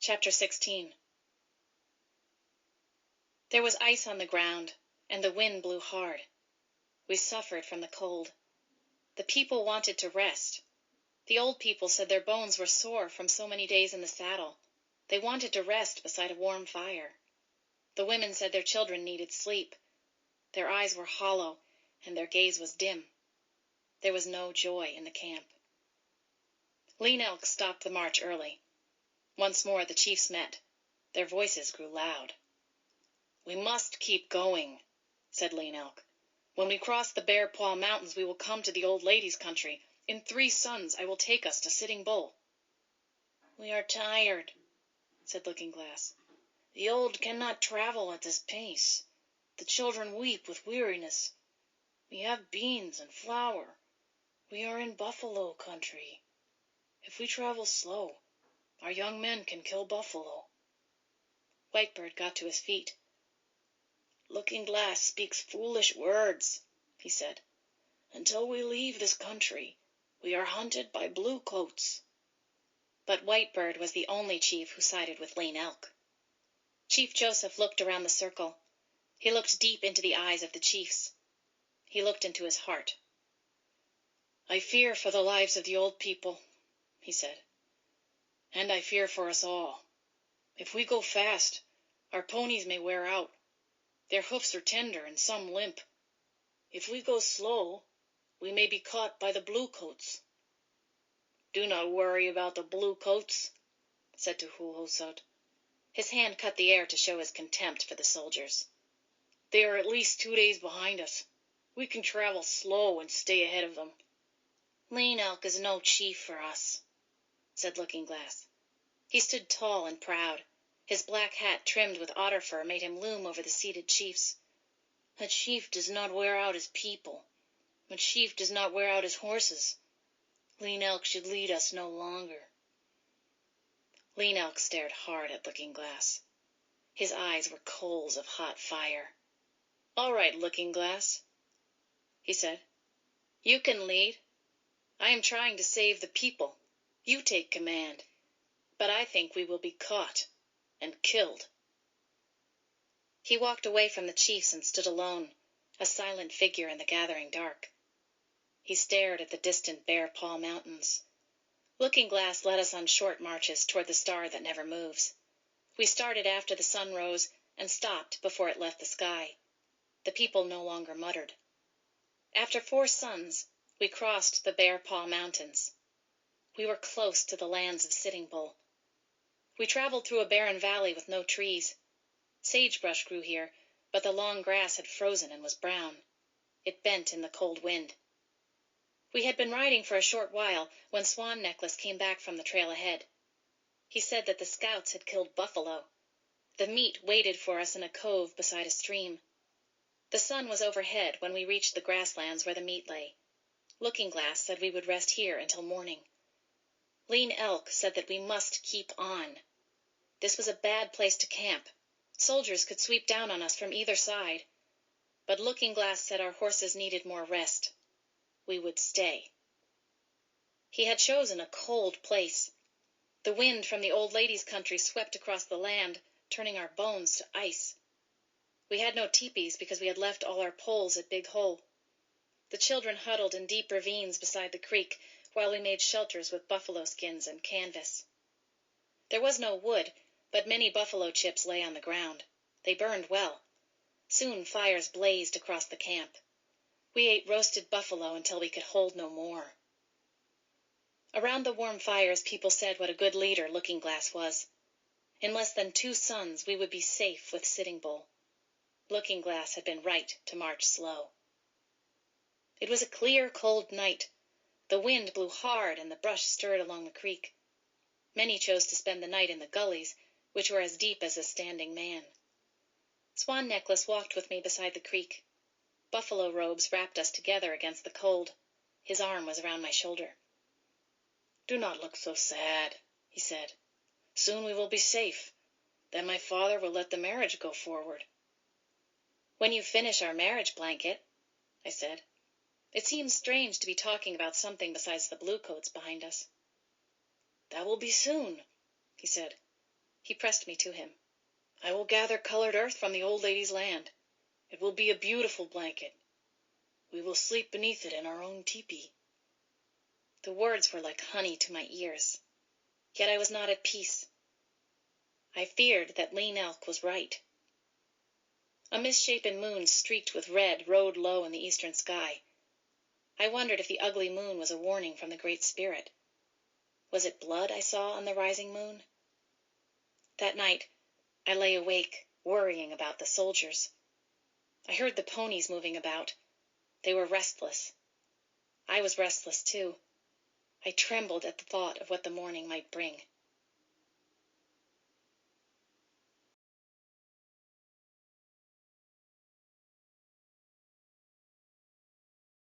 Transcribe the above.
Chapter 16. There was ice on the ground, and the wind blew hard. We suffered from the cold. The people wanted to rest. The old people said their bones were sore from so many days in the saddle. They wanted to rest beside a warm fire. The women said their children needed sleep. Their eyes were hollow, and their gaze was dim. There was no joy in the camp. Lean Elk stopped the march early. Once more the chiefs met. Their voices grew loud. "We must keep going," said Lean Elk. "When we cross the Bear Paw Mountains we will come to the old lady's country. In 3 suns I will take us to Sitting Bull." "We are tired," said Looking Glass. "The old cannot travel at this pace. The children weep with weariness. We have beans and flour. We are in buffalo country. If we travel slow, our young men can kill buffalo." Whitebird got to his feet. "Looking Glass speaks foolish words," he said. "Until we leave this country, we are hunted by bluecoats." But Whitebird was the only chief who sided with Lean Elk. Chief Joseph looked around the circle. He looked deep into the eyes of the chiefs. He looked into his heart. "I fear for the lives of the old people," he said. "And I fear for us all. If we go fast, our ponies may wear out. Their hoofs are tender and some limp. If we go slow, we may be caught by the bluecoats." "Do not worry about the bluecoats," said Tuhuhosot. His hand cut the air to show his contempt for the soldiers. "They are at least 2 days behind us. We can travel slow and stay ahead of them." "Lean Elk is no chief for us," said Looking Glass. He stood tall and proud. His black hat trimmed with otter fur made him loom over the seated chiefs. "A chief does not wear out his people. A chief does not wear out his horses. Lean Elk should lead us no longer." Lean Elk stared hard at Looking Glass. His eyes were coals of hot fire. "All right, Looking Glass," he said. "You can lead. I am trying to save the people. You take command. But I think we will be caught and killed." He walked away from the chiefs and stood alone, a silent figure in the gathering dark. He stared at the distant Bear Paw Mountains. Looking Glass led us on short marches toward the star that never moves. We started after the sun rose and stopped before it left the sky. The people no longer muttered. After 4 suns, we crossed the Bear Paw Mountains. We were close to the lands of Sitting Bull. We traveled through a barren valley with no trees. Sagebrush grew here, but the long grass had frozen and was brown. It bent in the cold wind. We had been riding for a short while when Swan Necklace came back from the trail ahead. He said that the scouts had killed buffalo. The meat waited for us in a cove beside a stream. The sun was overhead when we reached the grasslands where the meat lay. Looking Glass said we would rest here until morning. Lean Elk said that we must keep on. This was a bad place to camp. Soldiers could sweep down on us from either side. But Looking Glass said our horses needed more rest. We would stay. He had chosen a cold place. The wind from the old lady's country swept across the land, turning our bones to ice. We had no teepees because we had left all our poles at Big Hole. The children huddled in deep ravines beside the creek while we made shelters with buffalo skins and canvas. There was no wood, but many buffalo chips lay on the ground. They burned well. Soon fires blazed across the camp. We ate roasted buffalo until we could hold no more. Around the warm fires people said what a good leader Looking Glass was. In less than 2 suns we would be safe with Sitting Bull. Looking Glass had been right to march slow. It was a clear, cold night. The wind blew hard and the brush stirred along the creek. Many chose to spend the night in the gullies, which were as deep as a standing man. Swan Necklace walked with me beside the creek. Buffalo robes wrapped us together against the cold. His arm was around my shoulder. "Do not look so sad," he said. "Soon we will be safe. Then my father will let the marriage go forward." "When you finish our marriage blanket," I said. It seemed strange to be talking about something besides the bluecoats behind us. "That will be soon," he said. He pressed me to him. "I will gather colored earth from the old lady's land. It will be a beautiful blanket. We will sleep beneath it in our own tepee." The words were like honey to my ears. Yet I was not at peace. I feared that Lean Elk was right. A misshapen moon streaked with red rode low in the eastern sky. I wondered if the ugly moon was a warning from the Great Spirit. Was it blood I saw on the rising moon? That night I lay awake, worrying about the soldiers. I heard the ponies moving about. They were restless. I was restless, too. I trembled at the thought of what the morning might bring.